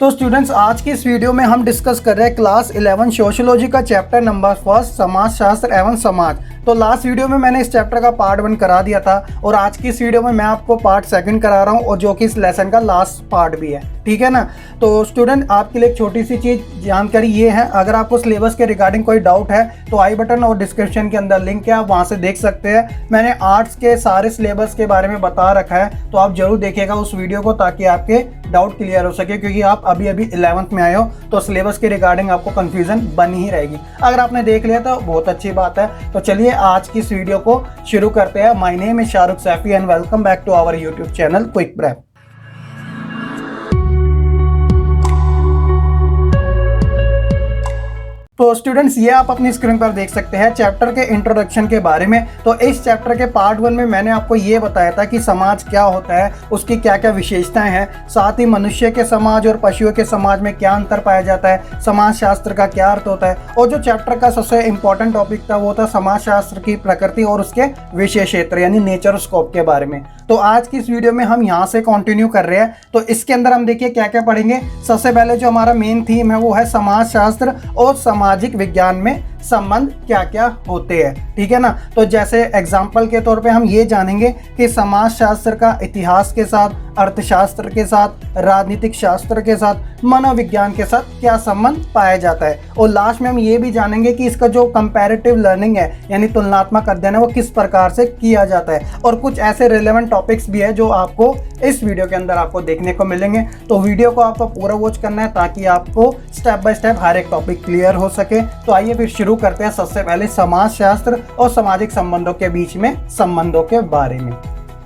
तो स्टूडेंट्स, आज की इस वीडियो में हम डिस्कस कर रहे हैं क्लास 11 सोशियोलॉजी का चैप्टर नंबर 1 समाजशास्त्र एवं समाज। तो लास्ट वीडियो में मैंने इस चैप्टर का पार्ट 1 करा दिया था और आज की इस वीडियो में मैं आपको पार्ट 2 करा रहा हूं और जो कि इस लेसन का लास्ट पार्ट भी है। ठीक है ना। तो स्टूडेंट, आपके लिए एक छोटी सी चीज़ जानकारी ये है, अगर आपको सिलेबस के रिगार्डिंग कोई डाउट है तो आई बटन और डिस्क्रिप्शन के अंदर लिंक है, आप वहाँ से देख सकते हैं। मैंने आर्ट्स के सारे सिलेबस के बारे में बता रखा है, तो आप जरूर देखिएगा उस वीडियो को ताकि आपके डाउट क्लियर हो सके, क्योंकि आप अभी 11th में आए हो तो सिलेबस के रिगार्डिंग आपको कंफ्यूजन बनी ही रहेगी। अगर आपने देख लिया तो बहुत अच्छी बात है। तो चलिए आज की इस वीडियो को शुरू करते हैं। My name is Shahrukh Saifi and welcome back to our YouTube channel quick prep. तो स्टूडेंट्स, ये आप अपनी स्क्रीन पर देख सकते हैं चैप्टर के इंट्रोडक्शन के बारे में। तो इस चैप्टर के पार्ट 1 में मैंने आपको ये बताया था कि समाज क्या होता है, उसकी क्या क्या विशेषताएं हैं, साथ ही मनुष्य के समाज और पशुओं के समाज में क्या अंतर पाया जाता है, समाज शास्त्र का क्या अर्थ होता है, और जो चैप्टर का सबसे इंपॉर्टेंट टॉपिक था वो था समाज शास्त्र की प्रकृति और उसके विषय क्षेत्र यानी नेचर स्कोप के बारे में। तो आज की इस वीडियो में हम यहाँ से कंटिन्यू कर रहे हैं। तो इसके अंदर हम देखिए क्या क्या पढ़ेंगे। सबसे पहले जो हमारा मेन थीम है वो है समाज शास्त्र और सामाजिक विज्ञान में संबंध क्या क्या होते हैं। ठीक है ना। तो जैसे एग्जाम्पल के तौर पे हम ये जानेंगे कि समाज शास्त्र का इतिहास के साथ, अर्थशास्त्र के साथ, राजनीतिक शास्त्र के साथ, मनोविज्ञान के साथ क्या संबंध पाया जाता है। और लास्ट में हम ये भी जानेंगे कि इसका जो कंपैरेटिव लर्निंग है यानी तुलनात्मक अध्ययन है वो किस प्रकार से किया जाता है। और कुछ ऐसे रिलेवेंट टॉपिक्स भी है जो आपको इस वीडियो के अंदर आपको देखने को मिलेंगे। तो वीडियो को आपको पूरा वॉच करना है ताकि आपको स्टेप बाय स्टेप हर एक टॉपिक क्लियर हो सके। तो आइए फिर शुरू करते हैं सबसे पहले समाज शास्त्र और सामाजिक संबंधों के बीच में संबंधों के बारे में।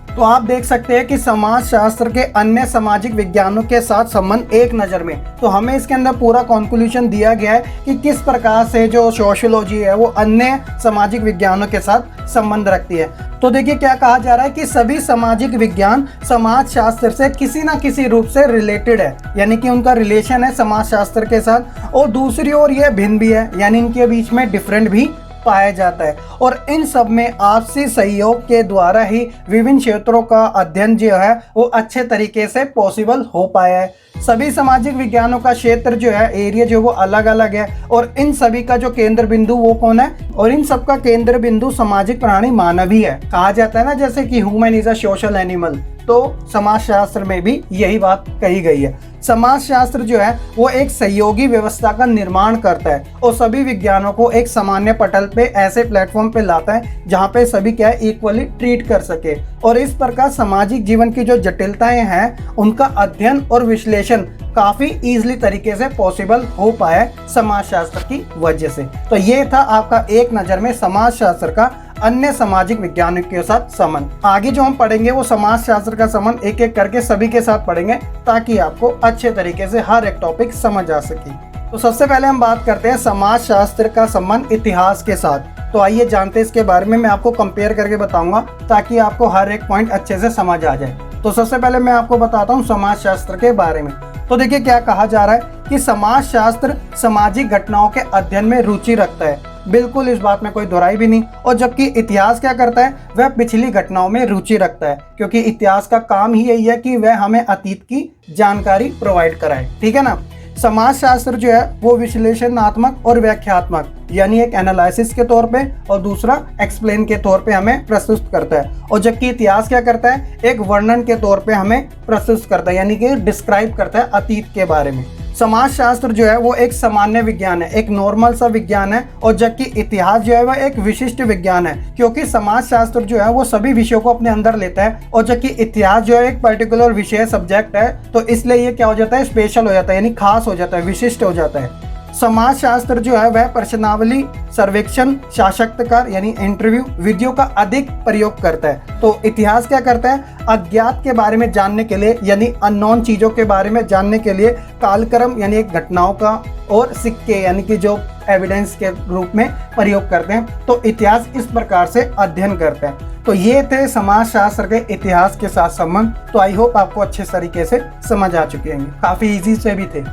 तो आप देख सकते हैं कि समाज शास्त्र के अन्य सामाजिक विज्ञानों के साथ संबंध एक नज़र में। तो हमें इसके अंदर पूरा कंक्लूजन दिया गया है कि किस प्रकार से जो सोशियोलॉजी है वो अन्य सामाजिक विज्ञानों के साथ संबंध रखती है। तो देखिए क्या कहा जा रहा है कि सभी सामाजिक विज्ञान समाज शास्त्र से किसी ना किसी रूप से रिलेटेड है, यानी कि उनका रिलेशन है समाज शास्त्र के साथ। और दूसरी ओर ये भिन्न भी है, यानी इनके बीच में डिफरेंट भी पाया जाता है। और इन सब में आपसी सहयोग के द्वारा ही विभिन्न क्षेत्रों का अध्ययन जो है वो अच्छे तरीके से पॉसिबल हो पाया है। सभी सामाजिक विज्ञानों का क्षेत्र जो है, एरिया जो वो अलग अलग है, और इन सभी का जो केंद्र बिंदु वो कौन है, और इन सब का केंद्र बिंदु सामाजिक प्राणी मानव ही है। कहा जाता है ना जैसे कि human is a social animal, तो समाजशास्त्र में भी यही बात कही गई है। समाजशास्त्र जो है वो एक सहयोगी व्यवस्था का निर्माण करता है और सभी विज्ञानों को एक सामान्य पटल पे ऐसे प्लेटफॉर्म पे लाता है जहाँ पे सभी क्या है इक्वली ट्रीट कर सके। और इस प्रकार सामाजिक जीवन की जो जटिलताएं हैं उनका अध्ययन और विश्लेषण काफ़ी ईजिली तरीके से पॉसिबल हो पाया समाजशास्त्र की वजह से। तो ये था आपका एक नज़र में समाजशास्त्र का अन्य सामाजिक विज्ञानों के साथ संबंध। आगे जो हम पढ़ेंगे वो समाजशास्त्र का संबंध एक एक करके सभी के साथ पढ़ेंगे ताकि आपको अच्छे तरीके से हर एक टॉपिक समझ आ सके। तो सबसे पहले हम बात करते हैं समाजशास्त्र का संबंध इतिहास के साथ। तो आइए जानते हैं इसके बारे में। मैं आपको कंपेयर करके बताऊंगा ताकि आपको हर एक पॉइंट अच्छे से समझ आ जाए। तो सबसे पहले मैं आपको बताता हूँ समाजशास्त्र के बारे में। तो देखिए क्या कहा जा रहा है कि समाजशास्त्र सामाजिक घटनाओं के अध्ययन में रुचि रखता है। बिल्कुल, इस बात में कोई दोहराई भी नहीं। और जबकि इतिहास क्या करता है, वह पिछली घटनाओं में रुचि रखता है, क्योंकि इतिहास का काम ही यही है कि वह हमें अतीत की जानकारी प्रोवाइड कराए। ठीक है ना। समाजशास्त्र जो है वो विश्लेषणात्मक और व्याख्यात्मक यानी एक एनालिसिस के तौर पे और दूसरा एक्सप्लेन के तौर पे हमें प्रस्तुत करता है। और जबकि इतिहास क्या करता है, एक वर्णन के तौर पे हमें प्रस्तुत करता है, यानी कि डिस्क्राइब करता है अतीत के बारे में। समाजशास्त्र जो है वो एक सामान्य विज्ञान है, एक नॉर्मल सा विज्ञान है। और जबकि इतिहास जो है वह एक विशिष्ट विज्ञान है, क्योंकि समाजशास्त्र जो है वो सभी विषयों को अपने अंदर लेता है। और जबकि इतिहास जो है एक पर्टिकुलर विषय सब्जेक्ट है, तो इसलिए ये क्या हो जाता है, स्पेशल हो जाता है, यानी खास हो जाता है, विशिष्ट हो जाता है। समाजशास्त्र जो है वह प्रश्नावली, सर्वेक्षण, साक्षात्कार यानी इंटरव्यू विधियों का अधिक प्रयोग करता है। तो इतिहास क्या करता है, अज्ञात के बारे में जानने के लिए यानी अननोन चीज़ों के बारे में जानने के लिए कालक्रम यानी एक घटनाओं का और सिक्के यानी कि जो एविडेंस के रूप में प्रयोग करते हैं। तो इतिहास इस प्रकार से अध्ययन करता है। तो ये थे समाजशास्त्र के इतिहास के साथ संबंध। तो आई होप आपको अच्छे तरीके से समझ आ चुके होंगे, काफ़ी ईजी से भी थे।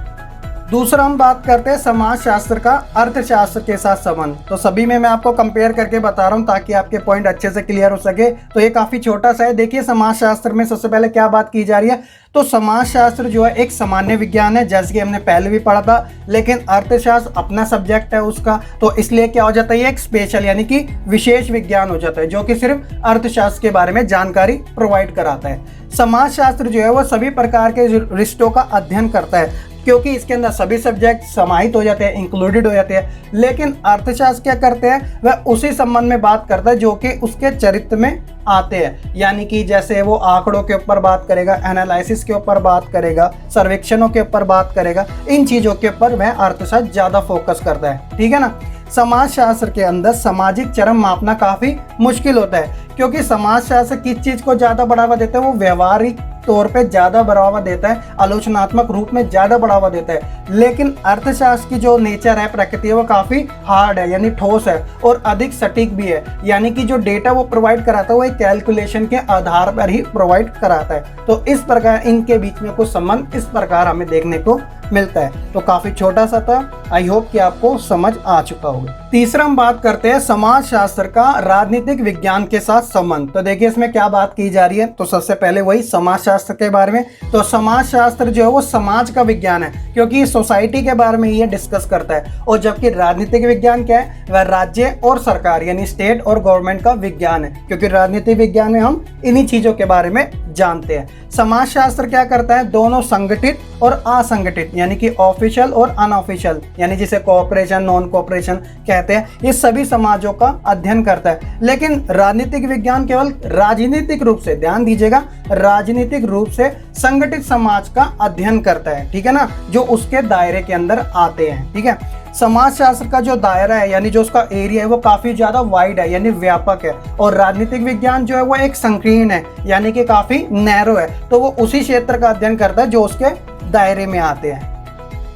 दूसरा हम बात करते हैं समाजशास्त्र का अर्थशास्त्र के साथ संबंध। तो सभी में मैं आपको कंपेयर करके बता रहा हूँ ताकि आपके पॉइंट अच्छे से क्लियर हो सके। तो ये काफ़ी छोटा सा है। देखिए समाजशास्त्र में सबसे पहले क्या बात की जा रही है, तो समाजशास्त्र जो है एक सामान्य विज्ञान है, जैसे कि हमने पहले भी पढ़ा था, लेकिन अर्थशास्त्र अपना सब्जेक्ट है उसका, तो इसलिए क्या हो जाता है, ये एक स्पेशल यानी कि विशेष विज्ञान हो जाता है जो कि सिर्फ अर्थशास्त्र के बारे में जानकारी प्रोवाइड कराता है। समाजशास्त्र जो है वो सभी प्रकार के रिश्तों का अध्ययन करता है, क्योंकि इसके अंदर सभी सब्जेक्ट समाहित हो जाते हैं, इंक्लूडेड हो जाते हैं। लेकिन अर्थशास्त्र क्या करते हैं, वह उसी संबंध में बात करता है जो कि उसके चरित्र में आते हैं, यानी कि जैसे वो आंकड़ों के ऊपर बात करेगा, एनालिसिस के ऊपर बात करेगा, सर्वेक्षणों के ऊपर बात करेगा, इन चीज़ों के ऊपर वह अर्थशास्त्र ज़्यादा फोकस करता है। ठीक है ना। समाजशास्त्र के अंदर सामाजिक चरम मापना काफ़ी मुश्किल होता है, क्योंकि समाजशास्त्र किस चीज़ को ज़्यादा बढ़ावा देता है, वो व्यवहारिक तौर पे ज़्यादा बढ़ावा देता है, आलोचनात्मक रूप में ज़्यादा बढ़ावा देता है। लेकिन अर्थशास्त्र की जो नेचर है, प्रकृति है, वो काफ़ी हार्ड है यानी ठोस है और अधिक सटीक भी है, यानी कि जो डेटा वो प्रोवाइड कराता है वो एक कैलकुलेशन के आधार पर ही प्रोवाइड कराता है। तो इस प्रकार इनके बीच में कुछ संबंध इस प्रकार हमें देखने को मिलता है। तो काफ़ी छोटा सा था, आई होप कि आपको समझ आ चुका होगा। तीसरा हम बात करते हैं समाजशास्त्र का राजनीतिक विज्ञान के साथ संबंध। तो देखिए इसमें क्या बात की जा रही है, तो सबसे पहले वही समाजशास्त्र के बारे में। तो समाजशास्त्र जो है वो समाज का विज्ञान है, क्योंकि सोसाइटी के बारे में ये डिस्कस करता है, और जबकि राजनीतिक विज्ञान क्या है, वह राज्य और सरकार यानी स्टेट और गवर्नमेंट का विज्ञान है, क्योंकि राजनीतिक विज्ञान में हम इन्हीं चीज़ों के बारे में जानते हैं। समाजशास्त्र क्या करता है, दोनों संगठित और असंगठित यानी कि ऑफिशियल और अनऑफिशियल, यानी जिसे कोऑपरेशन, नॉन कोऑपरेशन कहते हैं, ये सभी समाजों का अध्ययन करता है। लेकिन राजनीतिक विज्ञान केवल राजनीतिक रूप से, ध्यान दीजिएगा, राजनीतिक रूप से संगठित समाज का अध्ययन करता है। ठीक है ना, जो उसके दायरे के अंदर आते हैं। ठीक है। समाजशास्त्र का जो दायरा है यानी जो उसका एरिया है वो काफ़ी ज़्यादा वाइड है यानी व्यापक है, और राजनीतिक विज्ञान जो है वो एक संकीर्ण है यानी कि काफ़ी नैरो है, तो वो उसी क्षेत्र का अध्ययन करता है जो उसके दायरे में आते हैं।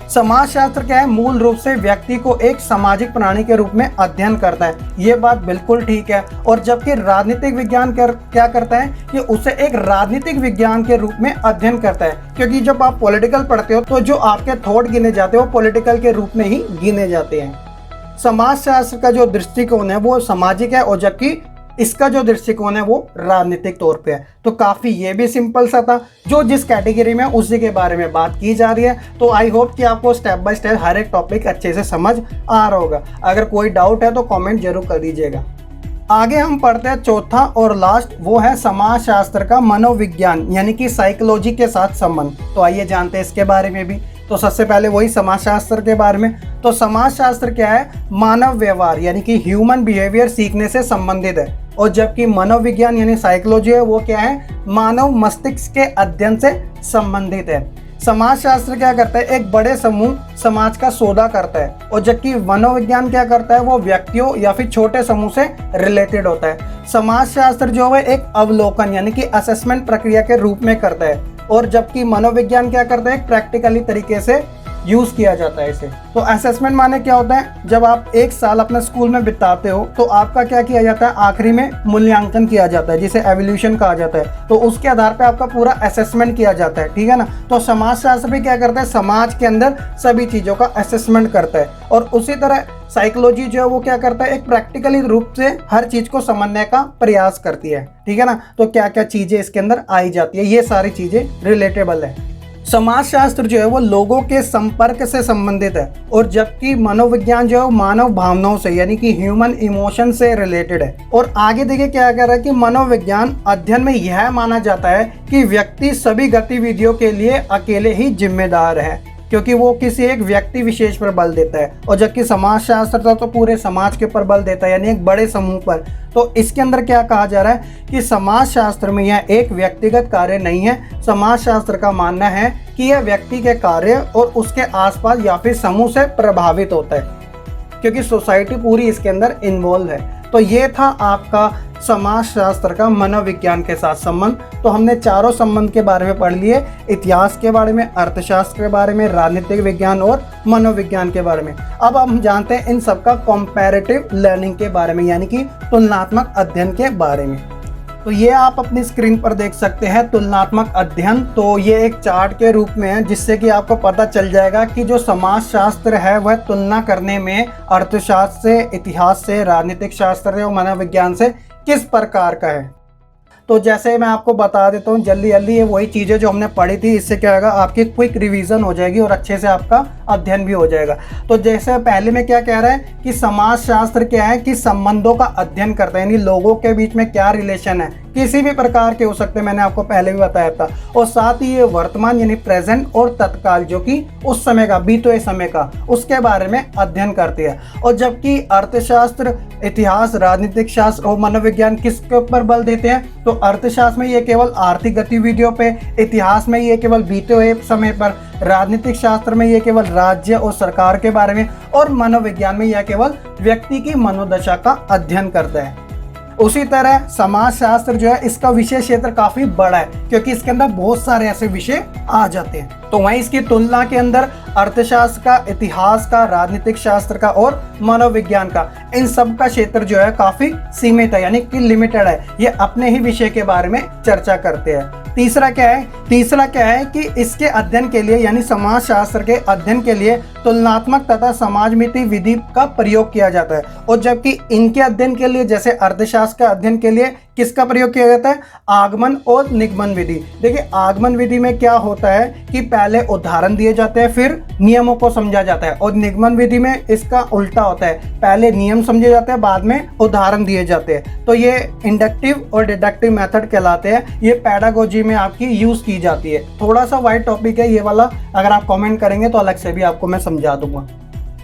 समाजशास्त्र क्या है, मूल रूप से व्यक्ति को एक सामाजिक प्राणी के रूप में अध्ययन करता है, ये बात बिल्कुल ठीक है। और जबकि राजनीतिक विज्ञान क्या करता है कि उसे एक राजनीतिक विज्ञान के रूप में अध्ययन करता है, क्योंकि जब आप पॉलिटिकल पढ़ते हो तो जो आपके थॉट गिने जाते हैं वो पॉलिटिकल के रूप में ही गिने जाते हैं। समाजशास्त्र का जो दृष्टिकोण है वो सामाजिक है, और जबकि इसका जो दृष्टिकोण है वो राजनीतिक तौर पे है। तो काफ़ी ये भी सिंपल सा था, जो जिस कैटेगरी में उसी के बारे में बात की जा रही है। तो आई होप कि आपको स्टेप बाय स्टेप हर एक टॉपिक अच्छे से समझ आ रहा होगा। अगर कोई डाउट है तो कमेंट जरूर कर दीजिएगा। आगे हम पढ़ते हैं चौथा और लास्ट, वो है समाजशास्त्र का मनोविज्ञान यानी कि साइकोलॉजी के साथ संबंध। तो आइए जानते हैं इसके बारे में भी। तो सबसे पहले वही समाजशास्त्र के बारे में। तो समाजशास्त्र क्या है, मानव व्यवहार यानी कि ह्यूमन बिहेवियर सीखने से संबंधित है, और जबकि मनोविज्ञान यानी साइकोलॉजी है वो क्या है, मानव मस्तिष्क के अध्ययन से संबंधित है। समाजशास्त्र क्या करता है, एक बड़े समूह समाज का सौदा करता है, और जबकि मनोविज्ञान क्या करता है, वो व्यक्तियों या फिर छोटे समूह से रिलेटेड होता है। समाजशास्त्र जो है एक अवलोकन यानी कि असेसमेंट प्रक्रिया के रूप में करता है, और जबकि मनोविज्ञान क्या करता है, प्रैक्टिकली तरीके से यूज किया जाता है इसे। तो असेसमेंट माने क्या होता है, जब आप एक साल अपने स्कूल में बिताते हो तो आपका क्या किया जाता है, आखिरी में मूल्यांकन किया जाता है जिसे एवोल्यूशन कहा जाता है। तो उसके आधार पे आपका पूरा असेसमेंट किया जाता है। ठीक है ना। तो समाजशास्त्र भी क्या करता है, समाज के अंदर सभी चीज़ों का असेसमेंट करता है, और उसी तरह साइकोलॉजी जो है वो क्या करता है, एक प्रैक्टिकली रूप से हर चीज़ को समझने का प्रयास करती है। ठीक है ना। तो क्या क्या चीज़ें इसके अंदर आई जाती है, ये सारी चीज़ें रिलेटेबल है। समाजशास्त्र जो है वो लोगों के संपर्क से संबंधित है, और जबकि मनोविज्ञान जो है वो मानव भावनाओं से यानी कि ह्यूमन इमोशन से रिलेटेड है। और आगे देखिए क्या कह रहा है कि मनोविज्ञान अध्ययन में यह माना जाता है कि व्यक्ति सभी गतिविधियों के लिए अकेले ही जिम्मेदार है, क्योंकि वो किसी एक व्यक्ति विशेष पर बल देता है, और जबकि समाजशास्त्र तो पूरे समाज के ऊपर बल देता है यानी एक बड़े समूह पर। तो इसके अंदर क्या कहा जा रहा है कि समाजशास्त्र में यह एक व्यक्तिगत कार्य नहीं है। समाजशास्त्र का मानना है कि यह व्यक्ति के कार्य और उसके आसपास या फिर समूह से प्रभावित होता है, क्योंकि सोसाइटी पूरी इसके अंदर इन्वॉल्व है। तो ये था आपका समाजशास्त्र का मनोविज्ञान के साथ संबंध। तो हमने चारों संबंध के बारे में पढ़ लिए, इतिहास के बारे में, अर्थशास्त्र के बारे में, राजनीतिक विज्ञान और मनोविज्ञान के बारे में। अब हम जानते हैं इन सब का कंपैरेटिव लर्निंग के बारे में यानी कि तुलनात्मक अध्ययन के बारे में। तो ये आप अपनी स्क्रीन पर देख सकते हैं तुलनात्मक अध्ययन। तो ये एक चार्ट के रूप में है जिससे कि आपको पता चल जाएगा कि जो समाजशास्त्र है वह तुलना करने में अर्थशास्त्र से, इतिहास से, राजनीतिक शास्त्र और मनोविज्ञान से किस प्रकार का है। तो जैसे मैं आपको बता देता हूँ जल्दी जल्दी, ये वही चीज़ें जो हमने पढ़ी थी, इससे क्या होगा आपकी क्विक रिवीजन हो जाएगी और अच्छे से आपका अध्ययन भी हो जाएगा। तो जैसे पहले में क्या कह रहा है कि समाजशास्त्र क्या है कि संबंधों का अध्ययन करता है, यानी लोगों के बीच में क्या रिलेशन है, किसी भी प्रकार के हो सकते हैं, मैंने आपको पहले भी बताया था। और साथ ही ये वर्तमान यानी प्रेजेंट और तत्काल जो कि उस समय का, बीते हुए समय का, उसके बारे में अध्ययन करती है। और जबकि अर्थशास्त्र, इतिहास, राजनीतिक शास्त्र और मनोविज्ञान किसके ऊपर बल देते हैं, तो अर्थशास्त्र में ये केवल आर्थिक गतिविधियों पे, इतिहास में ये केवल बीते हुए समय पर, राजनीतिक शास्त्र में ये केवल राज्य और सरकार के बारे में, और मनोविज्ञान में यह केवल व्यक्ति की मनोदशा का अध्ययन करता है। उसी तरह समाजशास्त्र जो है इसका विषय क्षेत्र काफी बड़ा है क्योंकि इसके अंदर बहुत सारे ऐसे विषय आ जाते हैं। तो वहीं इसकी तुलना के अंदर अर्थशास्त्र का, इतिहास का, राजनीतिक शास्त्र का और मनोविज्ञान का, इन सब का क्षेत्र जो है काफी सीमित है, यानी कि लिमिटेड है। ये अपने ही विषय के बारे में चर्चा करते हैं। तीसरा क्या है कि इसके अध्ययन के लिए, यानी समाजशास्त्र के अध्ययन के लिए तुलनात्मक तथा समाजमिति विधि का प्रयोग किया जाता है। और जबकि इनके अध्ययन के लिए, जैसे अर्थशास्त्र का अध्ययन के लिए किसका प्रयोग किया जाता है, आगमन और निगमन विधि। देखिए आगमन विधि में क्या होता है कि पहले उदाहरण दिए जाते हैं, फिर नियमों को समझा जाता है। और निगमन विधि में इसका उल्टा होता है, पहले नियम समझे जाते हैं, बाद में उदाहरण दिए जाते हैं। तो ये इंडक्टिव और डिडक्टिव मेथड कहलाते हैं। ये पेडागोजी में आपकी यूज की जाती है। थोड़ा सा वाइड टॉपिक है ये वाला, अगर आप कमेंट करेंगे तो अलग से भी आपको मैं समझा दूंगा।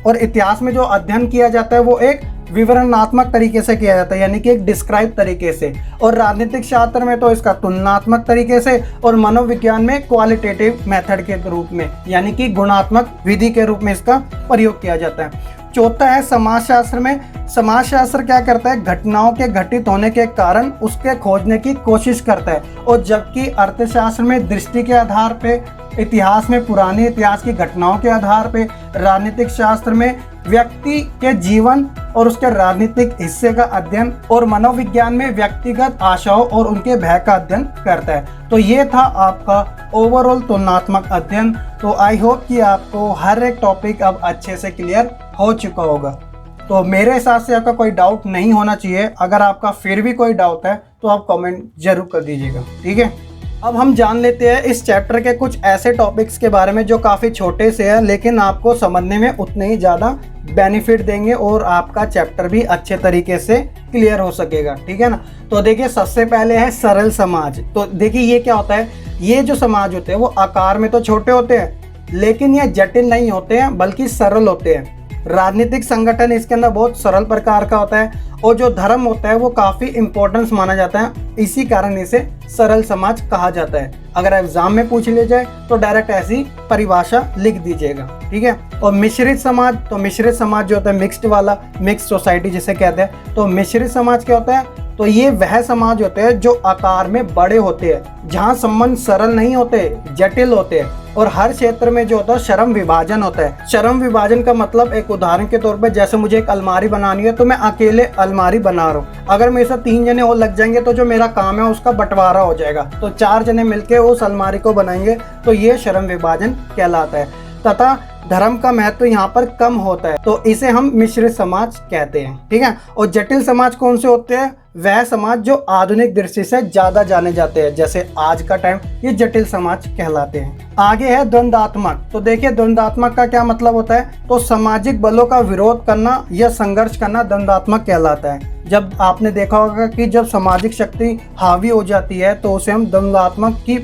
और इतिहास में जो अध्ययन किया जाता है वो एक विवरणात्मक तरीके से किया जाता है, यानी कि एक डिस्क्राइब तरीके से। और राजनीतिक शास्त्र में तो इसका तुलनात्मक तरीके से, और मनोविज्ञान में क्वालिटेटिव मेथड के रूप में, यानी कि गुणात्मक विधि के रूप में इसका प्रयोग किया जाता है। चौथा है समाजशास्त्र में, समाजशास्त्र क्या करता है, घटनाओं के घटित होने के कारण उसके खोजने की कोशिश करता है। और जबकि अर्थशास्त्र में दृष्टि के आधार पे, इतिहास में पुराने इतिहास की घटनाओं के आधार पे, राजनीतिक शास्त्र में व्यक्ति के जीवन और उसके राजनीतिक हिस्से का अध्ययन, और मनोविज्ञान में व्यक्तिगत आशाओं और उनके भय का अध्ययन करता है। तो ये था आपका ओवरऑल तुलनात्मक अध्ययन। तो आई होप कि आपको हर एक टॉपिक अब अच्छे से क्लियर हो चुका होगा। तो मेरे हिसाब से आपका कोई डाउट नहीं होना चाहिए। अगर आपका फिर भी कोई डाउट है तो आप कमेंट जरूर कर दीजिएगा, ठीक है। अब हम जान लेते हैं इस चैप्टर के कुछ ऐसे टॉपिक्स के बारे में जो काफ़ी छोटे से हैं, लेकिन आपको समझने में उतने ही ज़्यादा बेनिफिट देंगे और आपका चैप्टर भी अच्छे तरीके से क्लियर हो सकेगा, ठीक है ना। तो देखिए सबसे पहले है सरल समाज। तो देखिए ये क्या होता है, ये जो समाज होते हैं वो आकार में तो छोटे होते हैं, लेकिन ये जटिल नहीं होते हैं बल्कि सरल होते हैं। राजनीतिक संगठन इसके अंदर बहुत सरल प्रकार का होता है, और जो धर्म होता है वो काफ़ी इम्पोर्टेंस माना जाता है, इसी कारण इसे सरल समाज कहा जाता है। अगर एग्जाम में पूछ लिया जाए तो डायरेक्ट ऐसी परिभाषा लिख दीजिएगा, ठीक है। और मिश्रित समाज, तो मिश्रित समाज जो होता है मिक्स्ड वाला, मिक्स्ड सोसाइटी जिसे कहते हैं। तो मिश्रित समाज क्या होता है, तो ये वह समाज होते हैं जो आकार में बड़े होते हैं, जहाँ संबंध सरल नहीं होते, जटिल होते हैं। और हर क्षेत्र में जो होता है श्रम विभाजन होता है। श्रम विभाजन का मतलब, एक उदाहरण के तौर पे, जैसे मुझे एक अलमारी बनानी है तो मैं अकेले अलमारी बना रहा हूँ, अगर मेरे साथ 3 जने और लग जाएंगे तो जो मेरा काम है उसका बंटवारा हो जाएगा, तो 4 जने मिलके उस अलमारी को बनाएंगे, तो ये श्रम विभाजन कहलाता है। तथा धर्म का महत्व यहाँ पर कम होता है, तो इसे हम मिश्रित समाज कहते हैं, ठीक है। और जटिल समाज कौन से होते हैं, वह समाज जो आधुनिक दृष्टि से ज्यादा जाने जाते हैं, जैसे आज का टाइम, ये जटिल समाज कहलाते हैं। आगे है द्वंद्वात्मक। तो देखिए द्वंद्वात्मक का क्या मतलब होता है, तो सामाजिक बलों का विरोध करना या संघर्ष करना द्वंद्वात्मक कहलाता है। जब आपने देखा होगा कि जब सामाजिक शक्ति हावी हो जाती है तो उसे हम द्वंद्वात्मक की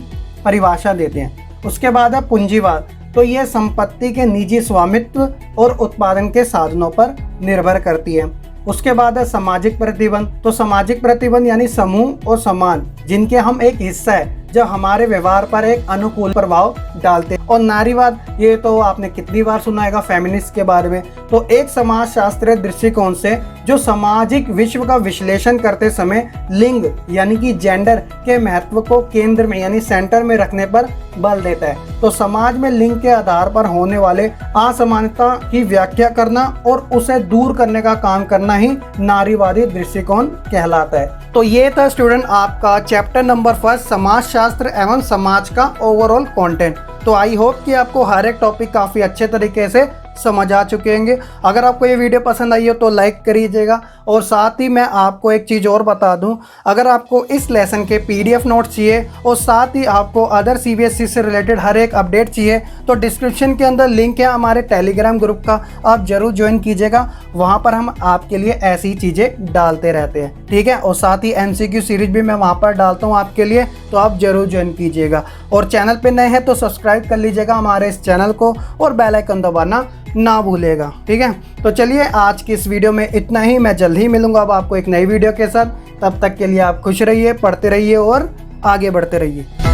परिभाषा देते हैं। उसके बाद है पूंजीवाद। तो यह संपत्ति के निजी स्वामित्व और उत्पादन के साधनों पर निर्भर करती है। उसके बाद है सामाजिक प्रतिबंध। तो सामाजिक प्रतिबंध यानी समूह और समाज जिनके हम एक हिस्सा है, जो हमारे व्यवहार पर एक अनुकूल प्रभाव डालते हैं। और नारीवाद, ये तो आपने कितनी बार सुना है फेमिनिस्ट के बारे में। तो एक समाज शास्त्रीय दृष्टिकोण से जो सामाजिक विश्व का विश्लेषण करते समय लिंग यानी कि जेंडर के महत्व को केंद्र में यानी सेंटर में रखने पर बल देता है। तो समाज में लिंग के आधार पर होने वाले असमानता की व्याख्या करना और उसे दूर करने का काम करना ही नारीवादी दृष्टिकोण कहलाता है। तो ये था स्टूडेंट आपका चैप्टर नंबर 1 समाजशास्त्र एवं समाज का ओवरऑल कंटेंट। तो आई होप कि आपको हर एक टॉपिक काफ़ी अच्छे तरीके से समझ आ चुके होंगे। अगर आपको ये वीडियो पसंद आई हो तो लाइक करिएगा। और साथ ही मैं आपको एक चीज़ और बता दूं, अगर आपको इस लेसन के PDF नोट्स चाहिए और साथ ही आपको अदर CBSE से रिलेटेड हर एक अपडेट चाहिए तो डिस्क्रिप्शन के अंदर लिंक है हमारे टेलीग्राम ग्रुप का, आप ज़रूर ज्वाइन कीजिएगा। वहाँ पर हम आपके लिए ऐसी चीज़ें डालते रहते हैं, ठीक है। और साथ ही MCQ सीरीज भी मैं वहाँ पर डालता हूँ आपके लिए, तो आप ज़रूर ज्वाइन कीजिएगा। और चैनल पर नए हैं तो सब्सक्राइब कर लीजिएगा हमारे इस चैनल को और बेल आइकन दबाना ना भूलेगा, ठीक है। तो चलिए आज की इस वीडियो में इतना ही। मैं जल्द ही मिलूंगा अब आपको एक नई वीडियो के साथ। तब तक के लिए आप खुश रहिए, पढ़ते रहिए और आगे बढ़ते रहिए।